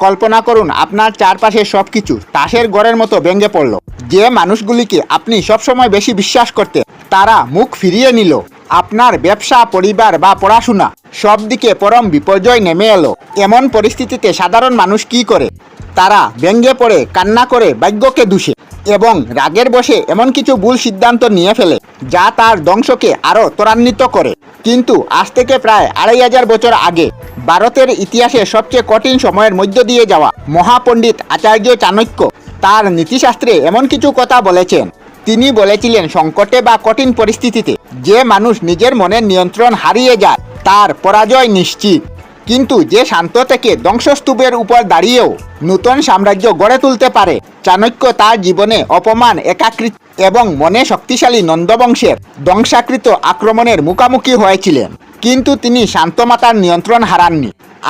কল্পনা করুন আপনার চারপাশে সবকিছু তাসের ঘরের মতো ভেঙে পড়ল। যে মানুষগুলিকে আপনি সবসময় বেশি বিশ্বাস করতেন তারা মুখ ফিরিয়ে নিল। আপনার ব্যবসা, পরিবার বা পড়াশোনা সব দিকে পরম বিপর্যয় নেমে এলো। এমন পরিস্থিতিতে সাধারণ মানুষ কি করে? তারা ভেঙে পড়ে, কান্না করে, ভাগ্যকে দোষে এবং রাগের বশে এমন কিছু ভুল সিদ্ধান্ত নিয়ে ফেলে যা তার ধ্বংসকে আরও ত্বরান্বিত করে। কিন্তু আজ থেকে প্রায় 2500 বছর আগে ভারতের ইতিহাসে সবচেয়ে কঠিন সময়ের মধ্য দিয়ে যাওয়া মহাপণ্ডিত আচার্য চাণক্য তার নীতিশাস্ত্রে এমন কিছু কথা বলেছেন। তিনি বলেছিলেন, সংকটে বা কঠিন পরিস্থিতিতে যে মানুষ নিজের মনের নিয়ন্ত্রণ হারিয়ে যায় তার পরাজয় নিশ্চিত। কিন্তু যে শান্ত থেকে ধ্বংসস্তূপের উপর দাঁড়িয়েও নূতন সাম্রাজ্য গড়ে তুলতে পারে। চাণক্য তার জীবনে অপমান, একাকৃত এবং মনে শক্তিশালী নন্দবংশের ধ্বংসাকৃত আক্রমণের মুখোমুখি হয়েছিলেন, কিন্তু তিনি শান্তমাতার নিয়ন্ত্রণ হারাননি।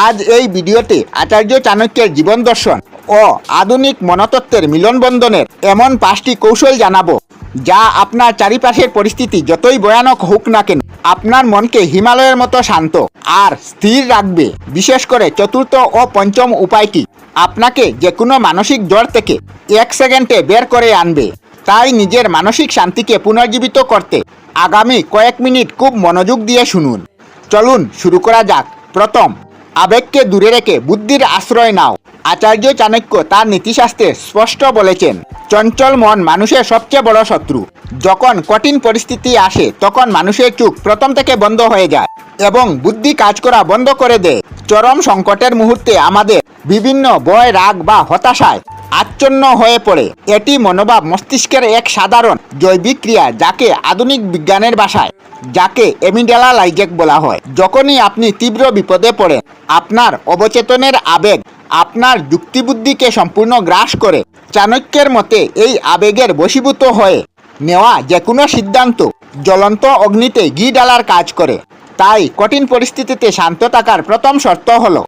আজ এই ভিডিওতে আচার্য চাণক্যের জীবন দর্শন ও আধুনিক মনতত্ত্বের মিলনবন্ধনের এমন 5টি কৌশল জানাবো যা আপনার চারিপাশের পরিস্থিতি যতই ভয়ানক হোক না কেন আপনার মনকে হিমালয়ের মতো শান্ত আর স্থির রাখবে। বিশেষ করে চতুর্থ ও পঞ্চম উপায়টি আপনাকে যে কোনো মানসিক জ্বর থেকে 1 সেকেন্ডে বের করে আনবে। তাই নিজের মানসিক শান্তিকে পুনর্জীবিত করতে আগামী কয়েক মিনিট খুব মনোযোগ দিয়ে শুনুন। চলুন শুরু করা যাক। প্রথম, আবেগকে দূরে রেখে বুদ্ধির আশ্রয় নাও। আচার্য চাণক্য তার নীতিশাস্ত্রে স্পষ্ট বলেছেন, চঞ্চল মন মানুষের সবচেয়ে বড় শত্রু। যখন কঠিন পরিস্থিতি আসে তখন মানুষের চোখ প্রথম থেকে বন্ধ হয়ে যায় এবং বুদ্ধি কাজ করা বন্ধ করে দেয়। চরম সংকটের মুহূর্তে আমাদের বিভিন্ন ভয়, রাগ বা হতাশায় আচ্ছন্ন হয়ে পড়ে। এটি মনোভাব মস্তিষ্কের এক সাধারণ জৈবিক ক্রিয়া যাকে আধুনিক বিজ্ঞানের ভাষায় অ্যামিগডালা লাইজেক বলা হয়। যখনই আপনি তীব্র বিপদে পড়েন আপনার অবচেতনের আবেগ আপনার যুক্তিবুদ্ধিকে সম্পূর্ণ গ্রাস করে। চাণক্যের মতে এই আবেগের বশীভূত হয়ে নেওয়া যে কোনো সিদ্ধান্ত জ্বলন্ত অগ্নিতে ঘি ঢালার কাজ করে। তাই কঠিন পরিস্থিতিতে শান্ত থাকার প্রথম শর্ত হলো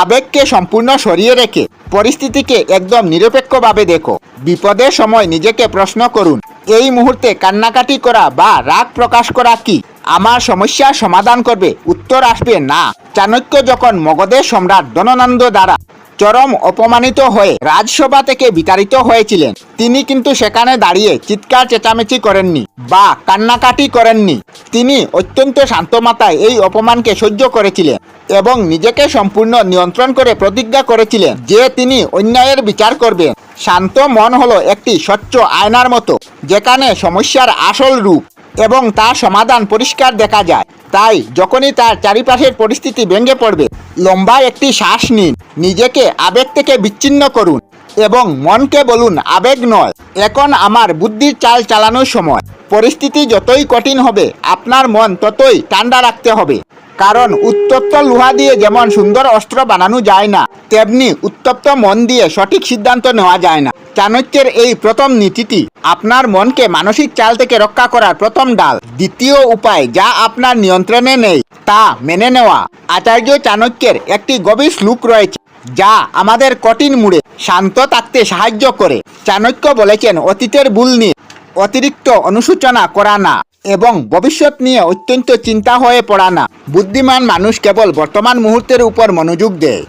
আবেগকে সম্পূর্ণ সরিয়ে রেখে পরিস্থিতিকে একদম নিরপেক্ষভাবে দেখো। বিপদের সময় নিজেকে প্রশ্ন করুন, এই মুহূর্তে কান্নাকাটি করা বা রাগ প্রকাশ করা কি আমার সমস্যার সমাধান করবে? উত্তর আসবে না। চাণক্য যখন মগধের সম্রাট ধননন্দ দ্বারা চরম অপমানিত হয়ে রাজসভা থেকে বিতাড়িত হয়েছিলেন, তিনি কিন্তু সেখানে দাঁড়িয়ে চিৎকার চেঁচামেচি করেননি বা কান্নাকাটি করেননি। তিনি অত্যন্ত শান্ত মাথায় এই অপমানকে সহ্য করেছিলেন এবং নিজেকে সম্পূর্ণ নিয়ন্ত্রণ করে প্রতিজ্ঞা করেছিলেন যে তিনি অন্যায়ের বিচার করবেন। শান্ত মন হলো একটি স্বচ্ছ আয়নার মতো যেখানে সমস্যার আসল রূপ এবং তার সমাধান পরিষ্কার দেখা যায়। তাই যখনই তার চারিপাশের পরিস্থিতি ভেঙে পড়বে লম্বা একটি শ্বাস নিন, নিজেকে আবেগ থেকে বিচ্ছিন্ন করুন এবং মনকে বলুন, আবেগ নয়, এখন আমার বুদ্ধির চাল চালানোর সময়। পরিস্থিতি যতই কঠিন হবে আপনার মন ততই ঠান্ডা রাখতে হবে, কারণ উত্তপ্ত লোহা দিয়ে যেমন সুন্দর অস্ত্র বানানো যায় না তেমনি উত্তপ্ত মন দিয়ে সঠিক সিদ্ধান্ত নেওয়া যায় না। চাণক্যের এই প্রথম নীতিটি আপনার মনকে মানসিক চাল থেকে রক্ষা করার প্রথম ডাল। দ্বিতীয় উপায় যা আপনার নিয়ন্ত্রণে নেই তা মেনে নেওয়া। আচার্য চাণক্যের একটি গভীর শ্লোক রয়েছে যা আমাদের কঠিন মুডে শান্ত থাকতে সাহায্য করে। চাণক্য বলেছেন, অতীতের ভুল নিয়ে অতিরিক্ত অনুশোচনা করা না এবং ভবিষ্যৎ নিয়ে অত্যন্ত চিন্তা হয়ে পড়া না। বুদ্ধিমান মানুষ কেবল বর্তমান মুহূর্তের উপর মনোযোগ দেয়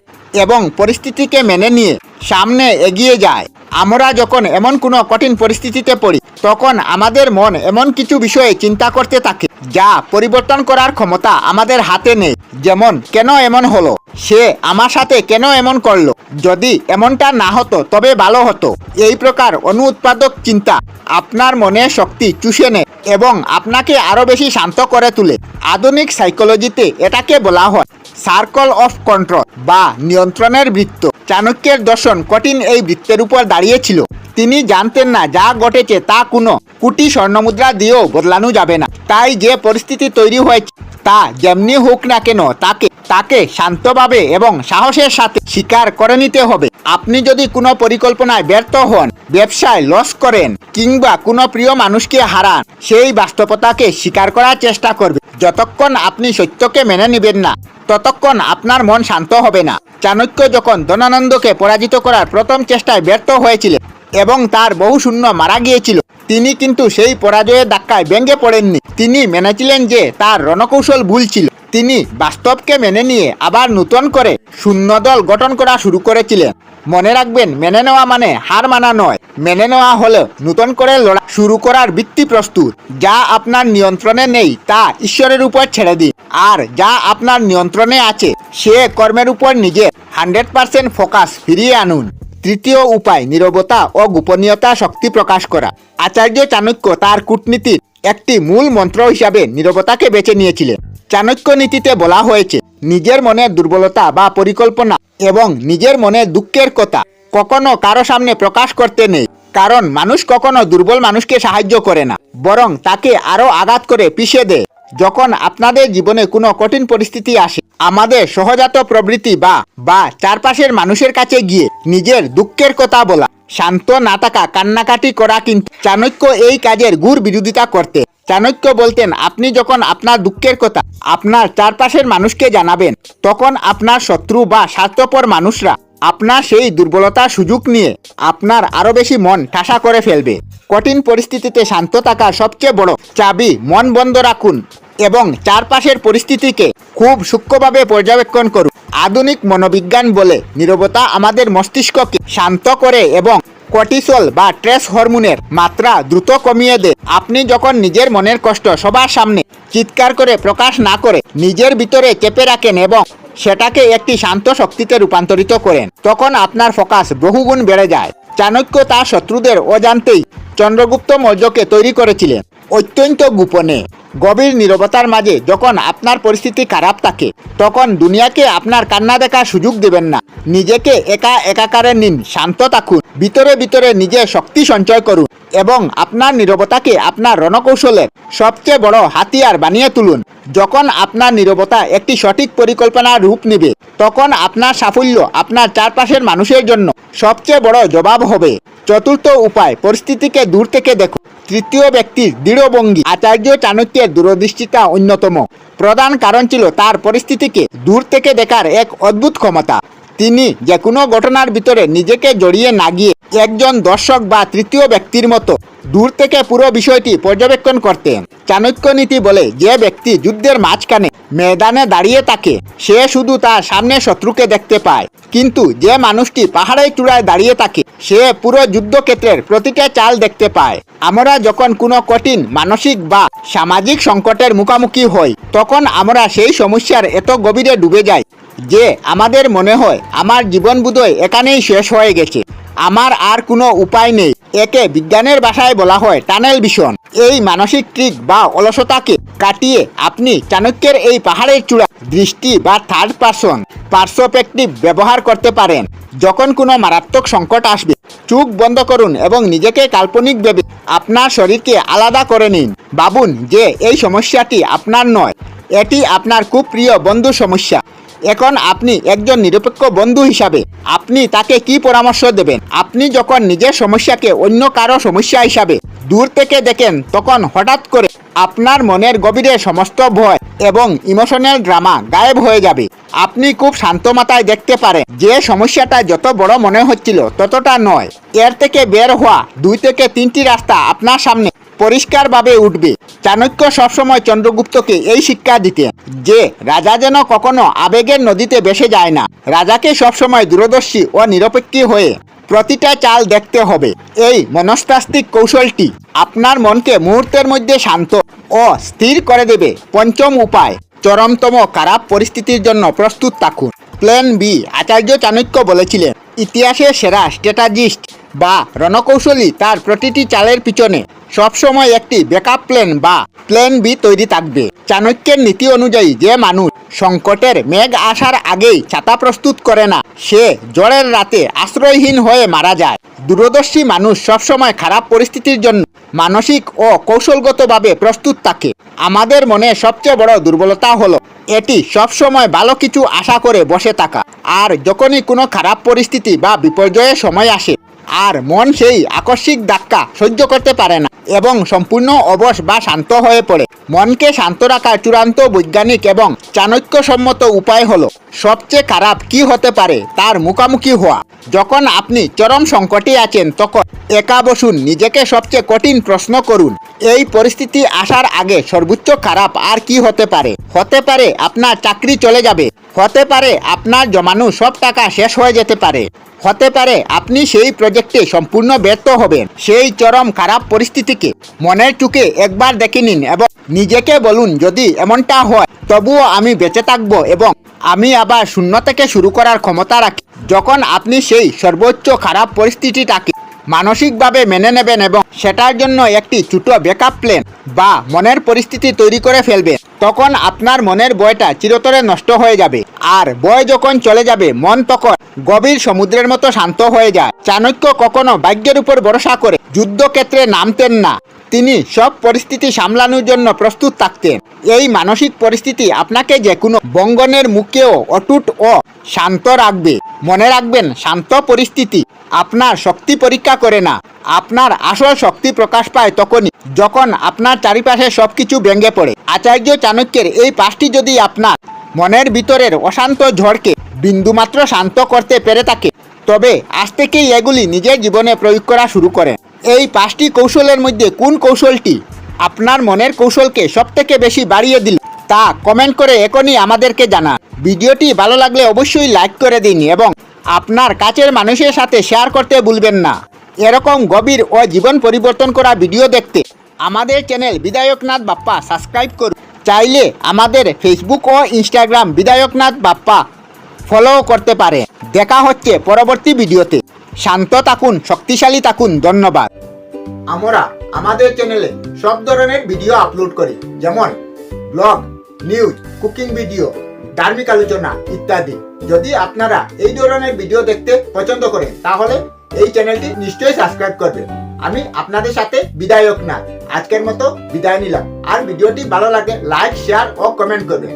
এবং পরিস্থিতিকে মেনে নিয়ে সামনে এগিয়ে যায়। আমরা যখন এমন কোনো কঠিন পরিস্থিতিতে পড়ি তখন আমাদের মন এমন কিছু বিষয়ে চিন্তা করতে থাকে যা পরিবর্তন করার ক্ষমতা আমাদের হাতে নেই। যেমন, কেন এমন হলো, সে আমার সাথে কেন এমন করলো, যদি এমনটা না হতো তবে ভালো হতো। এই প্রকার অনুৎপাদক চিন্তা আপনার মনে শক্তি চুষে নেয় এবং আপনাকে আরও বেশি শান্ত করে তোলে। আধুনিক সাইকোলজিতে এটাকে বলা হয় সার্কেল অফ কন্ট্রোল বা নিয়ন্ত্রণের বৃত্ত। চাণক্যের দর্শন কঠিন এই বৃত্তের উপর দাঁড়িয়েছিল। তিনি জানতেন না যা ঘটেছে তা কোনো কোটি স্বর্ণমুদ্রা দিয়েও বদলানো যাবে না। তাই যে পরিস্থিতি তৈরি হয়েছে তা যেমনি হোক না কেন তাকে শান্তভাবে এবং সাহসের সাথে স্বীকার করে নিতে হবে। আপনি যদি কোনো পরিকল্পনায় ব্যর্থ হন, ব্যবসায় লস করেন কিংবা কোনো প্রিয় মানুষকে হারান, সেই বাস্তবতাকে স্বীকার করার চেষ্টা করবে। যতক্ষণ আপনি সত্যকে মেনে নেবেন না ততক্ষণ আপনার মন শান্ত হবে না। চাণক্য যখন ধনানন্দকে পরাজিত করার প্রথম চেষ্টায় ব্যর্থ হয়েছিলেন এবং তার বহু সৈন্য মারা গিয়েছিল, তিনি কিন্তু সেই পরাজয়ের ধাক্কায় ভেঙে পড়েননি। তিনি মেনেছিলেন যে তার রণকৌশল ভুল ছিল তিনি বাস্তবকে মেনে নিয়ে আবার নতুন করে শূন্যদল গঠন করা শুরু করেছিলেন। মনে রাখবেন, মেনে নেওয়া মানে হার মানা নয়। মেনে নেওয়া হলো নতুন করে লড়াই শুরু করার ভিত্তি প্রস্তুত। যা আপনার নিয়ন্ত্রণে নেই তা ঈশ্বরের উপর ছেড়ে দিন, আর যা আপনার নিয়ন্ত্রণে আছে সে কর্মের উপর নিজের 100% ফোকাস ফিরিয়ে আনুন। তৃতীয় উপায়, নীরবতা ও গোপনীয়তা শক্তি প্রকাশ করা। আচার্য চাণক্য তার কূটনীতির একটি মূল মন্ত্র হিসাবে নীরবতাকে বেছে নিয়েছিলেন। চাণক্য নীতিতে বলা হয়েছে, নিজের মনের দুর্বলতা বা পরিকল্পনা এবং নিজের মনের দুঃখের কথা কখনো কারো সামনে প্রকাশ করতে নেই, কারণ মানুষ কখনো দুর্বল মানুষকে সাহায্য করে না, বরং তাকে আরো আঘাত করে পিষে দেয়। যখন আপনাদের জীবনে কোনো কঠিন পরিস্থিতি আসে, আমাদের সহজাত প্রবৃত্তি বা চারপাশের মানুষের কাছে গিয়ে নিজের দুঃখের কথা বলা, শান্ত না থাকা, কান্নাকাটি করা, কিন্তু চাণক্য এই কাজের ঘোর বিরোধিতা করতে। চাণক্য বলতেন, আপনি যখন আপনার দুঃখের কথা আপনার চারপাশের মানুষকে জানাবেন, তখন আপনার শত্রু বা স্বার্থপর মানুষরা আপনার সেই দুর্বলতার সুযোগ নিয়ে আপনার আরো বেশি মন ঠাসা করে ফেলবে। কঠিন পরিস্থিতিতে শান্ত থাকার সবচেয়ে বড় চাবি, মন বন্ধ রাখুন এবং চারপাশের পরিস্থিতিকে খুব সূক্ষ্মভাবে পর্যবেক্ষণ করুন। আধুনিক মনোবিজ্ঞান বলে, নীরবতা আমাদের মস্তিষ্ককে শান্ত করে এবং কর্টিসল বা স্ট্রেস হরমোনের মাত্রা দ্রুত কমিয়ে দেয়। আপনি যখন নিজের মনের কষ্ট সবার সামনে চিৎকার করে প্রকাশ না করে নিজের ভিতরে চেপে রাখেন এবং সেটাকে একটি শান্ত শক্তিতে রূপান্তরিত করেন, তখন আপনার ফোকাস বহুগুণ বেড়ে যায়। চাণক্য তার শত্রুদের অজান্তেই চন্দ্রগুপ্ত মৌর্যকে তৈরি করেছিলেন, অত্যন্ত গোপনে। গভীর নীরবতার মাঝে যখন আপনার পরিস্থিতি খারাপ থাকে, তখন দুনিয়াকে আপনার কান্না দেখার সুযোগ দেবেন না। নিজেকে একাকারে নিন, শান্ত থাকুন, ভিতরে ভিতরে নিজের শক্তি সঞ্চয় করুন এবং আপনার নীরবতাকে আপনার রণকৌশলের সবচেয়ে বড় হাতিয়ার বানিয়ে তুলুন। যখন আপনার নীরবতা একটি সঠিক পরিকল্পনার রূপ নেবে, তখন আপনার সাফল্য আপনার চারপাশের মানুষের জন্য সবচেয়ে বড় জবাব হবে। চতুর্থ উপায়, পরিস্থিতিকে দূর থেকে দেখুন। তৃতীয় ব্যক্তির দৃঢ়ভঙ্গি। আচার্য চাণক্যের দূরদৃষ্টিতা অন্যতম প্রধান কারণ ছিল তার পরিস্থিতিকে দূর থেকে দেখার এক অদ্ভুত ক্ষমতা। তিনি যে কোনো ঘটনার ভিতরে নিজেকে জড়িয়ে না গিয়ে একজন দর্শক বা তৃতীয় ব্যক্তির মতো দূর থেকে পুরো বিষয়টি পর্যবেক্ষণ করতেন। চাণক্য নীতি বলে, যে ব্যক্তি যুদ্ধের মাঝখানে ময়দানে দাঁড়িয়ে থাকে সে শুধু তার সামনে শত্রুকে দেখতে পায়, কিন্তু যে মানুষটি পাহাড়ের চূড়ায় দাঁড়িয়ে থাকে সে পুরো যুদ্ধক্ষেত্রের প্রতিটা চাল দেখতে পায়। আমরা যখন কোনো কঠিন মানসিক বা সামাজিক সংকটের মুখোমুখি হই, তখন আমরা সেই সমস্যার এত গভীরে ডুবে যাই যে আমাদের মনে হয় আমার জীবন বোধহয় এখানেই শেষ হয়ে গেছে, আমার আর কোনো উপায় নেই। একে বিজ্ঞানের ভাষায় বলা হয় টানেল ভিশন। এই মানসিক ট্রিক বা অলসতাকে কাটিয়ে আপনি চাণক্যের এই পাহাড়ের চূড়া দৃষ্টি বা থার্ড পারসন পার্সপেক্টিভ ব্যবহার করতে পারেন। যখন কোনো মারাত্মক সংকট আসবে, চোখ বন্ধ করুন এবং নিজেকে কাল্পনিক ভেবে আপনার শরীরকে আলাদা করে নিন। ভাবুন যে এই সমস্যাটি আপনার নয়, এটি আপনার খুব প্রিয় বন্ধুর সমস্যা। এখন আপনি একজন নিরপেক্ষ বন্ধু হিসাবে আপনি তাকে কি পরামর্শ দেবেন? আপনি যখন নিজের সমস্যাকে অন্য কারো সমস্যা হিসাবে দূর থেকে দেখেন, তখন হঠাৎ করে আপনার মনের গভীরে সমস্ত ভয় এবং ইমোশনাল ড্রামা গায়েব হয়ে যাবে। আপনি খুব শান্ত মাথায় দেখতে পারেন যে সমস্যাটা যত বড় মনে হচ্ছিল ততটা নয়। এর থেকে বের হওয়া 2 থেকে 3টি রাস্তা আপনার সামনে পরিষ্কারভাবে উঠবে। চাণক্য সবসময় চন্দ্রগুপ্তকে এই শিক্ষা দিতেন যে রাজা যেন কখনো আবেগের নদীতে ভেসে যায় না। রাজাকে সবসময় দূরদর্শী ও নিরপেক্ষ হয়ে প্রতিটা চাল দেখতে হবে। এই মনস্তাত্ত্বিক কৌশলটি আপনার মনকে মুহূর্তের মধ্যে শান্ত ও স্থির করে দেবে। পঞ্চম উপায়, চরমতম খারাপ পরিস্থিতির জন্য প্রস্তুত থাকুন। Plan B. আচার্য চাণক্য বলেছিলেন, ইতিহাসের সেরা স্ট্র্যাটেজিস্ট বা রণকৌশলী তার প্রতিটি চালের পিছনে সবসময় একটি ব্যাকআপ প্ল্যান বা প্ল্যান বি তৈরি থাকবে। চাণক্যের নীতি অনুযায়ী যে মানুষ সংকটের মেঘ আসার আগেই ছাতা প্রস্তুত করে না, সে ঝড়ের রাতে আশ্রয়হীন হয়ে মারা যায়। দূরদর্শী মানুষ সবসময় খারাপ পরিস্থিতির জন্য মানসিক ও কৌশলগতভাবে প্রস্তুত থাকে। আমাদের মনে সবচেয়ে বড় দুর্বলতা হলো এটি সবসময় ভালো কিছু আশা করে বসে থাকা। আর যখনই কোনো খারাপ পরিস্থিতি বা বিপর্যয়ের সময় আসে, আর মন সেই আকস্মিক ধাক্কা সহ্য করতে পারে না, এবং সম্পূর্ণ অবশ বা শান্ত হয়ে পড়ে। মনকে শান্ত রাখার চূড়ান্ত বৈজ্ঞানিক এবং চাণক্যসম্মত উপায় হলো সবচেয়ে খারাপ কি হতে পারে তার মুখোমুখি হওয়া। যখন আপনি চরম সংকটে আছেন তখন একা বসুন, নিজেকে সবচেয়ে কঠিন প্রশ্ন করুন, এই পরিস্থিতি আসার আগে সর্বোচ্চ খারাপ আর কি হতে পারে। হতে পারে আপনার চাকরি চলে যাবে, হতে পারে আপনার জমানো সব টাকা শেষ হয়ে যেতে পারে, হতে পারে আপনি সেই প্রজেক্টে সম্পূর্ণ ব্যর্থ হবেন। সেই চরম খারাপ পরিস্থিতিকে মনের চোখে একবার দেখে নিন এবং নিজেকে বলুন, যদি এমনটা হয় তবুও আমি বেঁচে থাকবো এবং আমি আবার শূন্য থেকে শুরু করার ক্ষমতা রাখি। যখন আপনি সেই সর্বোচ্চ খারাপ পরিস্থিতিটাকে মানসিকভাবে মেনে নেবেন এবং সেটার জন্য একটি ছোট ব্যাকআপ প্ল্যান বা মনের পরিস্থিতি তৈরি করে ফেলবেন, তখন আপনার মনের ভয়টা চিরতরে নষ্ট হয়ে যাবে। আর ভয় যখন চলে যাবে, মন তখন গভীর সমুদ্রের মতো শান্ত হয়ে যায়। চাণক্য কখনো ভাগ্যের উপর ভরসা করে যুদ্ধক্ষেত্রে নামতেন না, তিনি সব পরিস্থিতি সামলানোর জন্য প্রস্তুত থাকতেন। এই মানসিক পরিস্থিতি আপনাকে যে কোনো বঙ্গনের মুখেও অটুট ও শান্ত রাখবে। মনে রাখবেন, শান্ত পরিস্থিতি আপনার শক্তি পরীক্ষা করে না, আপনার আসল শক্তি প্রকাশ পায় তখনই যখন আপনার চারিপাশে সবকিছু ভেঙে পড়ে। আচার্য চাণক্যের এই পাঁচটি যদি আপনার মনের ভিতরের অশান্ত ঝড়কে বিন্দুমাত্র শান্ত করতে পেরে থাকে, তবে আজ থেকেই এগুলি নিজের জীবনে প্রয়োগ করা শুরু করেন। এই পাঁচটি কৌশলের মধ্যে কোন কৌশলটি আপনার মনের কৌশলকে সবথেকে বেশি বাড়িয়ে দিল তা কমেন্ট করে এখনই আমাদেরকে জানান। ভিডিওটি ভালো লাগলে অবশ্যই লাইক করে দিন এবং আপনার কাছের মানুষের সাথে শেয়ার করতে ভুলবেন না। এরকম গভীর ও জীবন পরিবর্তন করা ভিডিও দেখতে আমাদের চ্যানেল বিধায়কনাথ বাপ্পা সাবস্ক্রাইব করুন। চাইলে আমাদের ফেসবুক ও ইনস্টাগ্রাম বিধায়কনাথ বাপ্পা ফলো করতে পারেন। দেখা হচ্ছে পরবর্তী ভিডিওতে। শান্ত থাকুন, শক্তিশালী থাকুন। ধন্যবাদ। আমরা আমাদের চ্যানেলে সব ধরনের ভিডিও আপলোড করি, যেমন ব্লগ, নিউজ, কুকিং ভিডিও, ধার্মিক আলোচনা ইত্যাদি। যদি আপনারা এই ধরনের ভিডিও দেখতে পছন্দ করেন তাহলে এই চ্যানেলটি নিশ্চয়ই সাবস্ক্রাইব করবেন। আমি আপনাদের সাথে বিধায়কনাথ আজকের মতো বিদায় নিলাম। আর ভিডিওটি ভালো লাগে লাইক, শেয়ার ও কমেন্ট করবেন।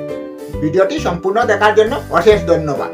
ভিডিওটি সম্পূর্ণ দেখার জন্য অশেষ ধন্যবাদ।